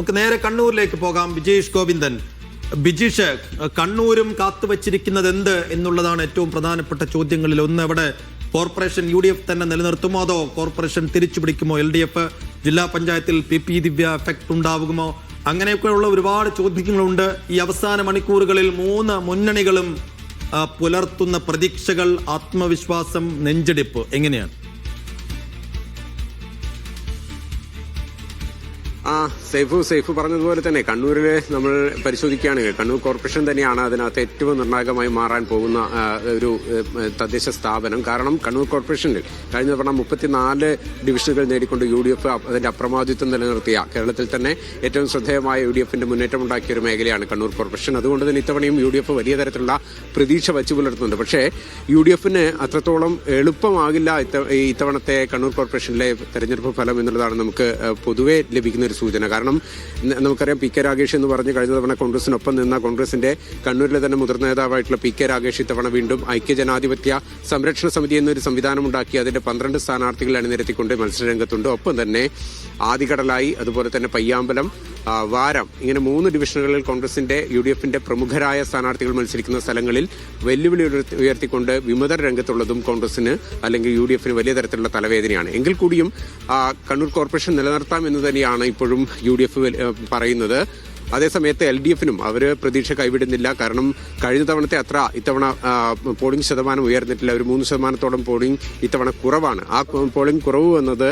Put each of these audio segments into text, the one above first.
നമുക്ക് നേരെ കണ്ണൂരിലേക്ക് പോകാം. ബിജീഷ് ഗോവിന്ദൻ. ബിജീഷ്, കണ്ണൂരും കാത്തുവച്ചിരിക്കുന്നത് എന്ത് എന്നുള്ളതാണ് ഏറ്റവും പ്രധാനപ്പെട്ട ചോദ്യങ്ങളിൽ ഒന്ന്. അവിടെ കോർപ്പറേഷൻ UDF തന്നെ നിലനിർത്തുമോ അതോ കോർപ്പറേഷൻ തിരിച്ചുപിടിക്കുമോ? LDF ജില്ലാ പഞ്ചായത്തിൽ PP ദിവ്യ എഫക്ട് ഉണ്ടാവുമോ? അങ്ങനെയൊക്കെയുള്ള ഒരുപാട് ചോദ്യങ്ങളുണ്ട്. ഈ അവസാന മണിക്കൂറുകളിൽ മൂന്ന് മുന്നണികളും പുലർത്തുന്ന പ്രതീക്ഷകൾ, ആത്മവിശ്വാസം, നെഞ്ചെടുപ്പ് എങ്ങനെയാണ്? സേഫ് പറഞ്ഞതുപോലെ തന്നെ കണ്ണൂരിലെ നമ്മൾ പരിശോധിക്കുകയാണെങ്കിൽ കണ്ണൂർ കോർപ്പറേഷൻ തന്നെയാണ് അതിനകത്ത് ഏറ്റവും നിർണായകമായി മാറാൻ പോകുന്ന ഒരു തദ്ദേശ സ്ഥാപനം. കാരണം കണ്ണൂർ കോർപ്പറേഷനിൽ കഴിഞ്ഞ തവണ 34 ഡിവിഷനുകൾ നേടിക്കൊണ്ട് UDF അതിന്റെ അപ്രമാദിത്വം നിലനിർത്തിയ കേരളത്തിൽ തന്നെ ഏറ്റവും ശ്രദ്ധേയമായ UDFന്റെ മുന്നേറ്റമുണ്ടാക്കിയ ഒരു മേഖലയാണ് കണ്ണൂർ കോർപ്പറേഷൻ. അതുകൊണ്ട് തന്നെ ഇത്തവണയും UDF വലിയ തരത്തിലുള്ള പ്രതീക്ഷ വച്ചു പുലർത്തുന്നുണ്ട്. പക്ഷേ UDFന് അത്രത്തോളം എളുപ്പമാകില്ല ഇത്തവണത്തെ കണ്ണൂർ കോർപ്പറേഷനിലെ തെരഞ്ഞെടുപ്പ് ഫലം എന്നുള്ളതാണ് നമുക്ക് പൊതുവെ ലഭിക്കുന്ന ഒരു സൂചന. കാരണം നമുക്കറിയാം PK രാഗേഷ് എന്ന് പറഞ്ഞ് കഴിഞ്ഞ തവണ കോൺഗ്രസിനൊപ്പം നിന്ന കോൺഗ്രസിന്റെ കണ്ണൂരിലെ തന്നെ മുതിർന്ന നേതാവായിട്ടുള്ള PK രാഗേഷ് ഇത്തവണ വീണ്ടും ഐക്യജനാധിപത്യ സംരക്ഷണ സമിതി എന്നൊരു സംവിധാനം ഉണ്ടാക്കി അതിന്റെ 12 സ്ഥാനാർത്ഥികളെ അണിനിരത്തിക്കൊണ്ട് മത്സരരംഗത്തുണ്ട്. ഒപ്പം തന്നെ ആദികടലായി, അതുപോലെ തന്നെ പയ്യാമ്പലം, വാരം, ഇങ്ങനെ 3 ഡിവിഷനുകളിൽ കോൺഗ്രസിന്റെ UDFന്റെ പ്രമുഖരായ സ്ഥാനാർത്ഥികൾ മത്സരിക്കുന്ന സ്ഥലങ്ങളിൽ വെല്ലുവിളി ഉയർത്തിക്കൊണ്ട് വിമതർ രംഗത്തുള്ളതും കോൺഗ്രസിന് അല്ലെങ്കിൽ UDFന് വലിയ തരത്തിലുള്ള തലവേദനയാണ്. എങ്കിൽ കൂടിയും കണ്ണൂർ കോർപ്പറേഷൻ നിലനിർത്താം എന്ന് തന്നെയാണ് ഇപ്പോഴും UDF പറയുന്നത്. അതേസമയത്ത് LDFനും അവർ പ്രതീക്ഷ കൈവിടുന്നില്ല. കാരണം കഴിഞ്ഞ തവണത്തെ അത്ര ഇത്തവണ പോളിംഗ് ശതമാനം ഉയർന്നിട്ടില്ല. ഒരു 3% പോളിംഗ് ഇത്തവണ കുറവാണ്. ആ പോളിംഗ് കുറവ് എന്നത്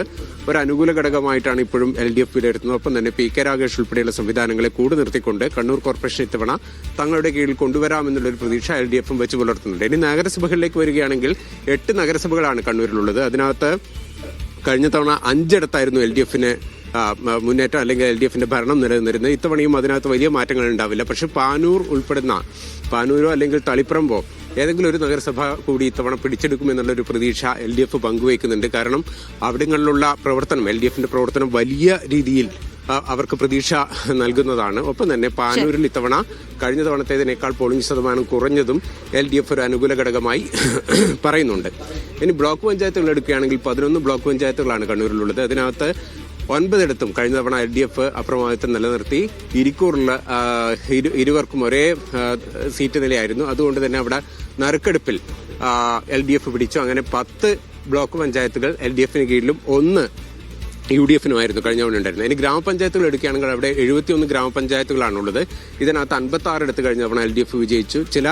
ഒരു അനുകൂല ഘടകമായിട്ടാണ് ഇപ്പോഴും LDF വിലയിരുത്തുന്നത്. ഒപ്പം തന്നെ PK രാഗേഷ് ഉൾപ്പെടെയുള്ള സംവിധാനങ്ങളെ കൂടെ നിർത്തിക്കൊണ്ട് കണ്ണൂർ കോർപ്പറേഷൻ ഇത്തവണ തങ്ങളുടെ കീഴിൽ കൊണ്ടുവരാമെന്നുള്ളൊരു പ്രതീക്ഷ LDFും വെച്ച് പുലർത്തുന്നുണ്ട്. ഇനി നഗരസഭകളിലേക്ക് വരികയാണെങ്കിൽ 8 നഗരസഭകളാണ് കണ്ണൂരിലുള്ളത്. അതിനകത്ത് കഴിഞ്ഞ തവണ 5 LDFന് മുന്നേറ്റം അല്ലെങ്കിൽ LDFന്റെ ഭരണം നിലനിന്നിരുന്നത്. ഇത്തവണയും അതിനകത്ത് വലിയ മാറ്റങ്ങൾ ഉണ്ടാവില്ല. പക്ഷെ പാനൂരോ അല്ലെങ്കിൽ തളിപ്പറമ്പോ ഏതെങ്കിലും ഒരു നഗരസഭ കൂടി ഇത്തവണ പിടിച്ചെടുക്കുമെന്നുള്ളൊരു പ്രതീക്ഷ LDF പങ്കുവയ്ക്കുന്നുണ്ട്. കാരണം അവിടങ്ങളിലുള്ള പ്രവർത്തനം, LDFന്റെ പ്രവർത്തനം വലിയ രീതിയിൽ അവർക്ക് പ്രതീക്ഷ നൽകുന്നതാണ്. ഒപ്പം തന്നെ പാനൂരിൽ ഇത്തവണ കഴിഞ്ഞ തവണത്തേതിനേക്കാൾ പോളിംഗ് ശതമാനം കുറഞ്ഞതും LDF ഒരു അനുകൂല ഘടകമായി പറയുന്നുണ്ട്. ഇനി ബ്ലോക്ക് പഞ്ചായത്തുകൾ എടുക്കുകയാണെങ്കിൽ 11 ബ്ലോക്ക് പഞ്ചായത്തുകളാണ് കണ്ണൂരിലുള്ളത്. അതിനകത്ത് 9 കഴിഞ്ഞ തവണ LDF അപ്രമാദിത്വം നിലനിർത്തി. ഇരിക്കൂറിൽ ഇരുവർക്കും ഒരേ സീറ്റ് നിലയായിരുന്നു. അതുകൊണ്ട് തന്നെ അവിടെ നറുക്കെടുപ്പിൽ LDF പിടിച്ചു. അങ്ങനെ 10 ബ്ലോക്ക് പഞ്ചായത്തുകൾ LDFന് കീഴിലും 1 UDFനുമായിരുന്നു കഴിഞ്ഞ തവണ ഉണ്ടായിരുന്നത്. ഇനി ഗ്രാമപഞ്ചായത്തുകൾ എടുക്കുകയാണെങ്കിൽ അവിടെ 71 ഗ്രാമപഞ്ചായത്തുകളാണുള്ളത്. ഇതിനകത്ത് 56 കഴിഞ്ഞ തവണ LDF വിജയിച്ചു. ചില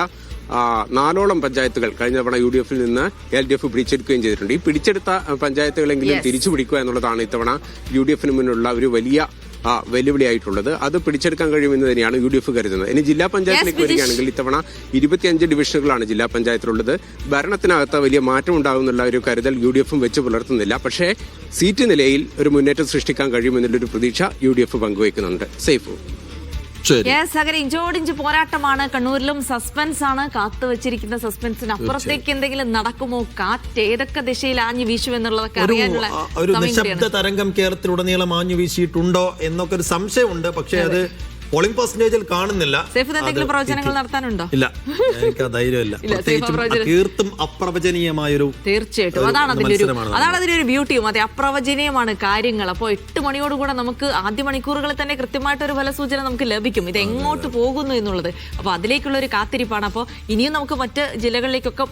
4ഓളം പഞ്ചായത്തുകൾ കഴിഞ്ഞ തവണ UDFിൽ നിന്ന് LDF പിടിച്ചെടുക്കുകയും ചെയ്തിട്ടുണ്ട്. ഈ പിടിച്ചെടുത്ത പഞ്ചായത്തുകളെങ്കിലും തിരിച്ചു പിടിക്കുക എന്നുള്ളതാണ് ഇത്തവണ UDFന് മുന്നിലുള്ള ഒരു വലിയ വെല്ലുവിളിയായിട്ടുള്ളത്. അത് പിടിച്ചെടുക്കാൻ കഴിയുമെന്ന് തന്നെയാണ് UDF കരുതുന്നത്. ഇനി ജില്ലാ പഞ്ചായത്തിലേക്ക് വരികയാണെങ്കിൽ ഇത്തവണ 25 ഡിവിഷനുകളാണ് ജില്ലാ പഞ്ചായത്തിലുള്ളത്. ഭരണത്തിനകത്ത് വലിയ മാറ്റം ഉണ്ടാകുന്നുള്ള ഒരു കരുതൽ UDFും വെച്ച് പുലർത്തുന്നില്ല. പക്ഷേ സീറ്റ് നിലയിൽ ഒരു മുന്നേറ്റം സൃഷ്ടിക്കാൻ കഴിയുമെന്നുള്ളൊരു പ്രതീക്ഷ UDF പങ്കുവയ്ക്കുന്നുണ്ട്. സേഫ് ഇഞ്ചോടിഞ്ച് പോരാട്ടമാണ്. കണ്ണൂരിലും സസ്പെൻസ് ആണ്. കാത്തുവച്ചിരിക്കുന്ന സസ്പെൻസിന് അപ്പുറത്തേക്ക് എന്തെങ്കിലും നടക്കുമോ? കാറ്റ് ഏതൊക്കെ ദിശയിൽ ആഞ്ഞു വീശുമെന്നുള്ളതൊക്കെ അറിയാനുള്ള ഒരു നിശബ്ദ തരംഗം കേരളത്തിലുടനീളം ആഞ്ഞു വീശിയിട്ടുണ്ടോ എന്നൊക്കെ ഒരു സംശയമുണ്ട്. പക്ഷേ അത് പോളിംഗ് പെർസെന്റേജിൽ കാണുന്നില്ല. പ്രവചനങ്ങൾ നടത്താനുണ്ടോ? ഇല്ല, എനിക്ക് ആ ധൈര്യമില്ല. തീർത്തും അപ്രവചനീയമായൊരു, തീർച്ചയായിട്ടും അതാണ് അതിന്റെ ഒരു ബ്യൂട്ടിയും. അതെ, അപ്രവചനീയമാണ് കാര്യങ്ങൾ. അപ്പോൾ 8 മണിയോടുകൂടെ നമുക്ക് ആദ്യ മണിക്കൂറുകളിൽ തന്നെ കൃത്യമായിട്ടൊരു ഫലസൂചന നമുക്ക് ലഭിക്കും, ഇത് എങ്ങോട്ട് പോകുന്നു എന്നുള്ളത്. അപ്പോൾ അതിലേക്കുള്ള ഒരു കാത്തിരിപ്പാണ്. അപ്പോൾ ഇനിയും നമുക്ക് മറ്റ് ജില്ലകളിലേക്കൊക്കെ